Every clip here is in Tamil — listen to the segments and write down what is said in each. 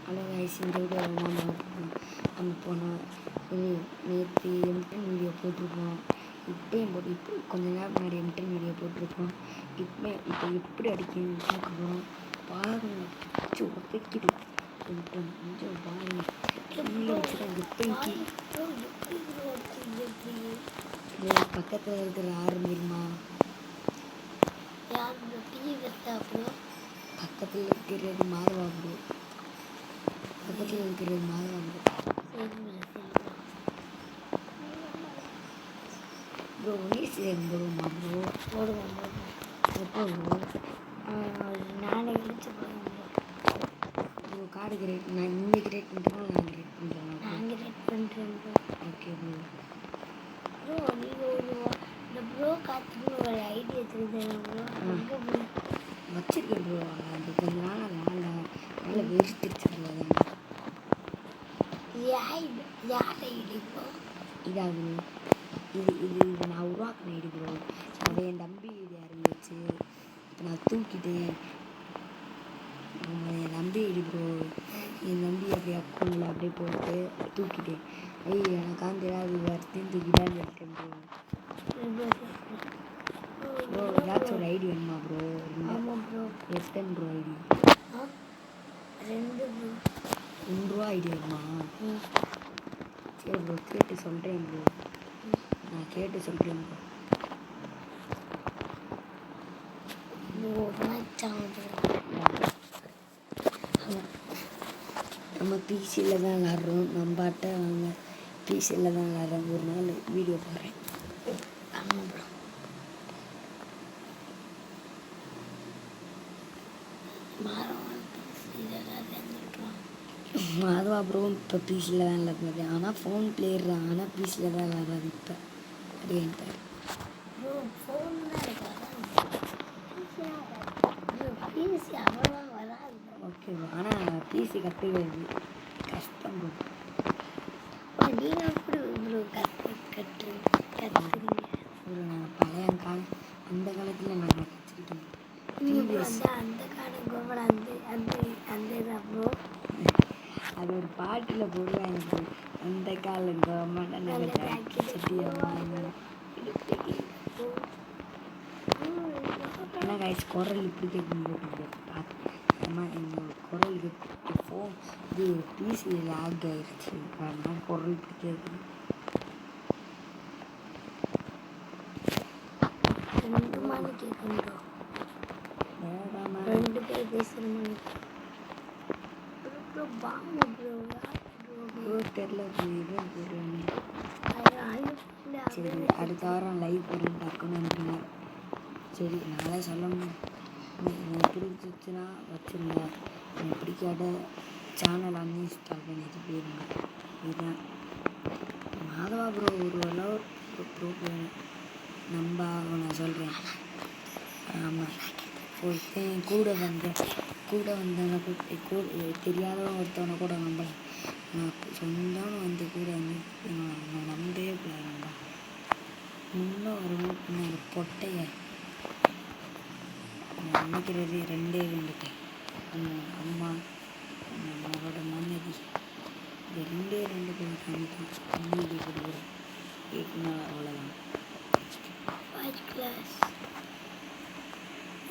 ஹலோ கைஸ், இந்த வீடியோவில் நம்ம போனோம் நேற்று M10 வீடியோ போட்டிருக்கோம். இப்போ கொஞ்ச நேரம் முன்னாடி M10 வீடியோ போட்டிருக்கோம். இப்போ எப்படி அடிக்கணும்னு பார்க்க போகிறோம். பாருங்க, பிடிச்சி உதைக்கிது. கொஞ்சம் பாருங்க, கீழே வச்சுதான் எப்படிக்கு பக்கத்தில் இருக்கிற ஆரம்பிக்குமா? பக்கத்தில் இருக்கிறது மாதவா ப்ரோ. பக்கத்தில் இருக்கிறது மாதவா ப்ரோ. நீச்சல் போடுவோமா ப்ரோ? போடுவோம். எப்போ ப்ரோ? நானே கிழிச்சு போடுவோம் ப்ரோ. கார்டு கிரியேட் நான் இங்கே கிரியேட் பண்ணுறேன். நான் கிரியேட் பண்ணுறேன். நான் கிரியேட் பண்ணுறேன் ப்ரோ. Okay bro. நீங்கள் இந்த ப்ரோ காத்துன்னு ஒரு ஐடியா வச்சுருந்தேன் ப்ரோ. எங்கே ப்ரோ வச்சிருக்கேன் ப்ரோ. அது கொஞ்ச நாள் நல்லா வெறுத்துருச்சு ப்ரோ. யார் ஐடி ப்ரோ? இதாகுது. இது நான் உருவாக்கின ஐடி ப்ரோ. அதை என் தம்பி ஐடி ஆரம்பிச்சு நான் தூக்கிட்டேன். என் தம்பி ஐடி ப்ரோ. என் தம்பி அப்படியே அக்கௌண்ட்டில் அப்படியே போட்டு தூக்கிட்டேன். எனக்காந்து ஏதாவது வருத்தையும் தூக்கிட்டான்னு இருக்கேன் ப்ரோ. ப்ரோ ஏதாச்சும் ஒரு ஐடி வேணுமா ப்ரோ? ஆமாம் ப்ரோ. எத்தனை ப்ரோ ஐடி? 2 ப்ரோ. 1 ரூபா ஐடி வேணுமா? சரி ப்ரோ, கேட்டு சொல்கிறேன் ப்ரோ. நான் கேட்டு சொல்கிறேன் ப்ரோ. நம்ம பிசியில் தான் விளாட்றோம். நம்ம பாட்டை வாங்க பிசியில் தான் விளாட்றோம். ஒரு நாள் வீடியோ போடுறேன். ஆமாம் ப்ரோ. மாதவா ப்ரோ இப்போ பிசியில் தான் விளாட்றது. ஆனால் ஃபோன் பிளேயர் தான். ஆனால் பிசியில் தான் விளாட்றது இப்போ. அப்படின்ட்டு ப்ரோ ஃபோன் பிசி அவ்வளோ வராது. Okay bro. ஆனால் பிசி கற்றுக்கிறது கஷ்டம் ப்ரோ. நீங்கள் எப்படி ப்ரோ கற்றுக்கிறீங்க ப்ரோ? நாங்கள் பழைய காலம் அந்த காலத்தில் நாங்கள் கற்றுக்கிட்டோம். அந்த காலம் கோவல அந்த ப்ரோ. அது ஒரு பாட்டில் போடுவாங்க ப்ரோ. அந்த காலம் கவர்மெண்ட் என்ன கைஸ் குரல் இப்படி கேட்கும் போட்டு எங்கள் குரலுக்கு ஃபோன் இது பிசி லாக் ஆயிடுச்சு. அதனால் குரல் இப்படி கேட்குது. 2 மணி கேட்கும் ப்ரோ. 2 பேர் பேசுகிற மணி ப்ரோ. வாங்க ப்ரோ. ப்ரோ தெரில ப்ரோ. சரி, அடுத்த வாரம் லைவ் போடுறேன். டக்குன்னு வந்துடுங்க. சரி, நானே சொல்லணும். எனக்கு பிடிச்சிச்சுன்னா வச்சுருங்க. எனக்கு பிடிக்காத சேனல் அன்இன்ஸ்டால் பண்ணிட்டு போயிருங்க. இதுதான் மாதவா ப்ரோ. ஒரு அளவு ப்ரோ நம்ப நான் சொல்கிறேன். ஆமாம், ஒருத்தன் கூட வந்தவனை கூட தெரியாதவன் ஒருத்தவனை கூட நம்பலாம். நான் சொந்தம்னு வந்து கூட வந்து நான் நம்பவே கூடாதுப்பா. இன்னும் ஒரு பொட்டைய நினைக்கிறது 2 அம்மா நம்மளோட மனைவி. இந்த 2 பேர் தனிதான் அம்மீதி கொடுக்குறோம். கேட்குனா அவ்வளோதான்.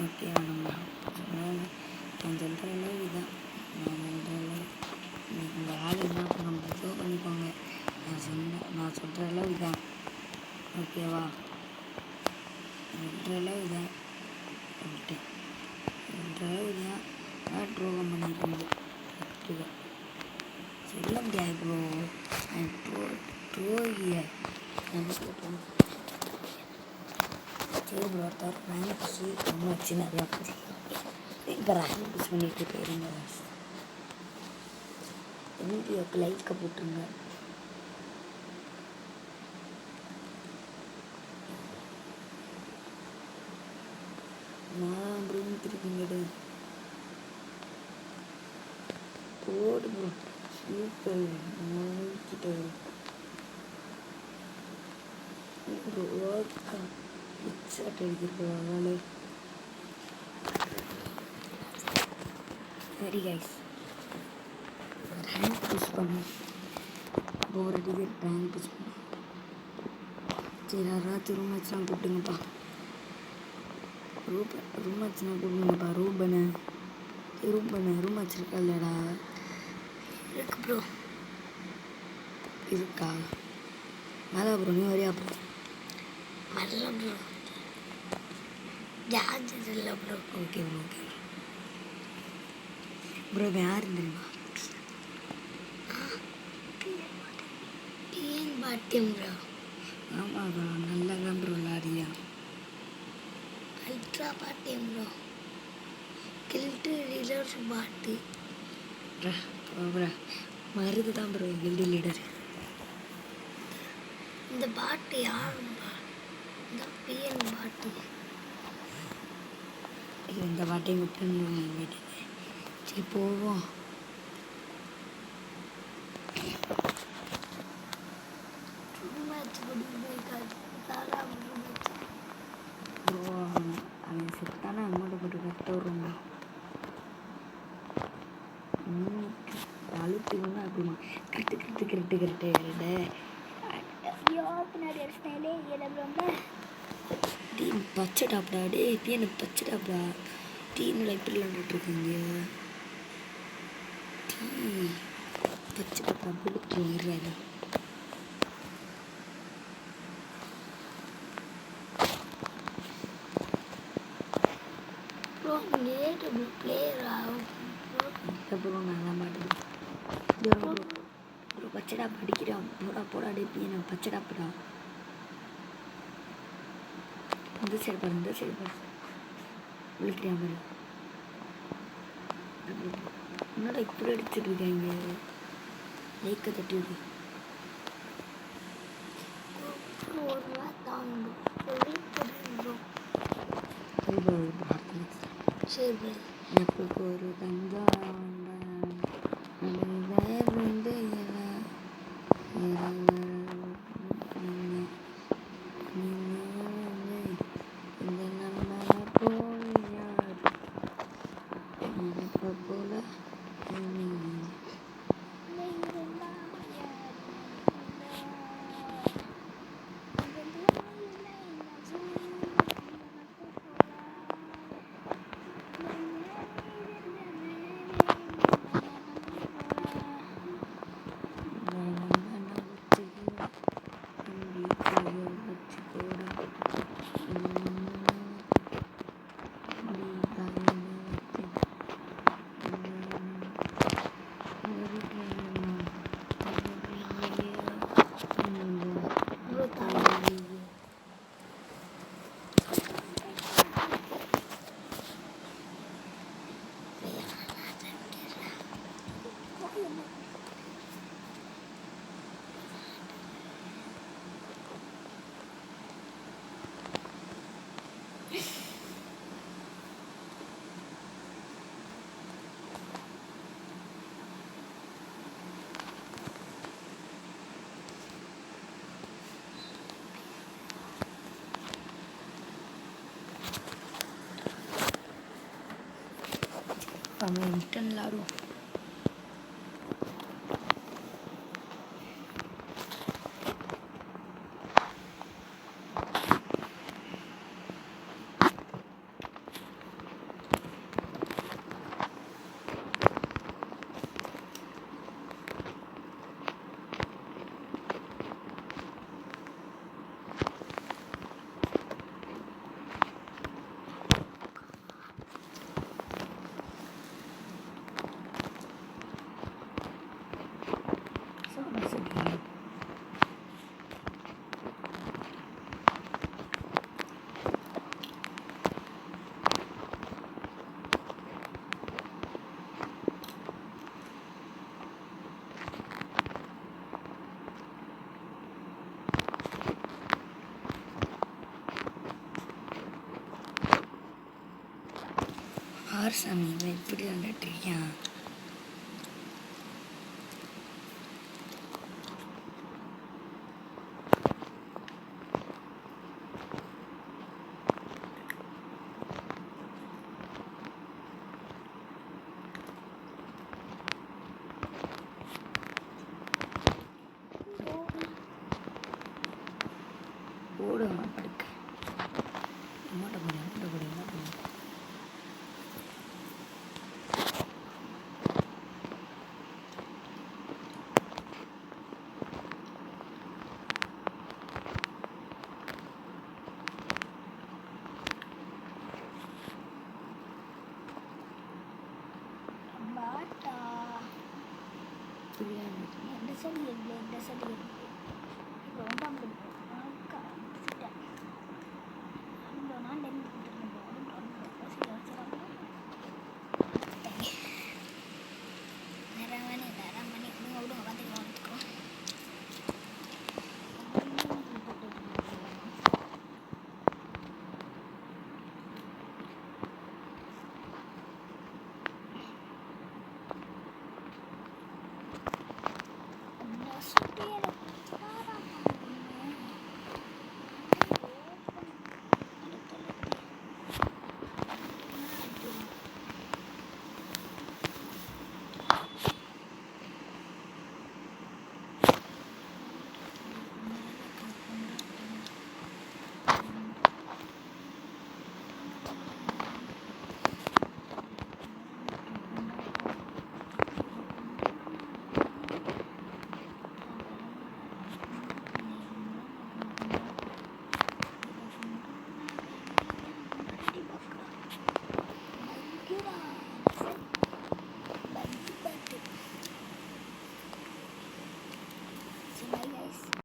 ஓகே, நான் சொல்கிற அளவு இதுதான். நான் சொல்கிற அளவு உங்கள் ஆள் என்ன பண்ண ஷோ பண்ணிக்கோங்க. நான் சொல்கிற அளவு இதான். ஓகேவா? சொல்கிற அளவு இதான் சொல்லிட்டேன். சொல்கிற அளவு இதான். நான் ட்ரோகம் பண்ணியிருக்கேன். சொல்ல முடியாது ப்ரோ. ட்ரோகிய சரி ப்ரோ. ஒருத்தர் ரேங்க் புஷ் நம்ம வச்சு நிறையா இப்போ ரேங்க் புஷ் பண்ணிட்டு போயிருங்க. வீடியோக்கு லைக்கை போட்டுருங்க. நான் அப்படின்னு திருப்பிங்கடு போடு ப்ரோ. சூப்பர் கிட்ட ப்ரோ. ஓகே, ஹெட்ஷாட் அடிக்கிறது. சரி கைஸ். புஷ் பண்ணேன். போர் அடிக்க ரேங்க் புஷ் பண்ணேன். சரி யாராச்சும் ரூம் மேட்ச்லாம் கூப்பிட்டுங்கப்பா. ரூம் மேட்ச்லாம் கூப்பிடுங்கப்பா. ரூம் மேட்ச் இருக்கா இல்லைடா? இருக்கு ப்ரோ. இருக்கா? மேலே ப்ரோ நீ வரையா ப்ரோ? வரல ப்ரோ. ஜார்ஜ் இல்லை bro. Okay bro okay bro. இப்போ யார் தெரியுமா? டிஎன் பாட்டியம் ப்ரோ. ஆமாம் ப்ரோ நல்லா தான் ப்ரோ விளாடியா. அல்ட்ரா பாட்டியம் ப்ரோ. கில்ட்டு லீடர் பாட்டு ப்ரோ. மருது தான் ப்ரோ கில்டு லீடர். இந்த பாட்டு யாருப்பா? இந்த பிஎன் பாட்டு. இந்த பாட்டையும் விட்டு. சரி போவோம். அவன் செத்தானா அமௌண்ட்டை போட்டு கட்ட வருவாங்க. அழுத்துக்குன்னா அப்படிமா கிரிட்டு ஐயோ பின்னாடி அடிச்சிட்டாலே ரொம்ப டீ பச்சை டாப்டா. டே இப்போ எனக்கு பச்சை டாப்டா. டீனில் எப்படி விளாண்டுட்ருக்கீங்க? டீ பச்சை டாப்டா புல்லு இருறாரு. ப்ரோ நீங்கள் பிளேயரா? இல்லை ப்ரோ நல்லா மாட்டேன் ப்ரோ. பச்சைடா படிக்கிறான். போடா டேப்பி நான் பச்சைடா போடா. இந்த சைடு பாரு. விழுக்கிறியா பாரு. என்னடா இப்படி அடிச்சுட்டு இருக்காங்க? லைக்கை தட்டி விடு. சரி எனக்கு ஒரு தங்கம் அவன் இன்டன் விளாடும். சாமி இவன் இப்படி வந்துட்டுருக்கான். போடு படுக்க அம்மாட்ட போடு என்ன போடு Super.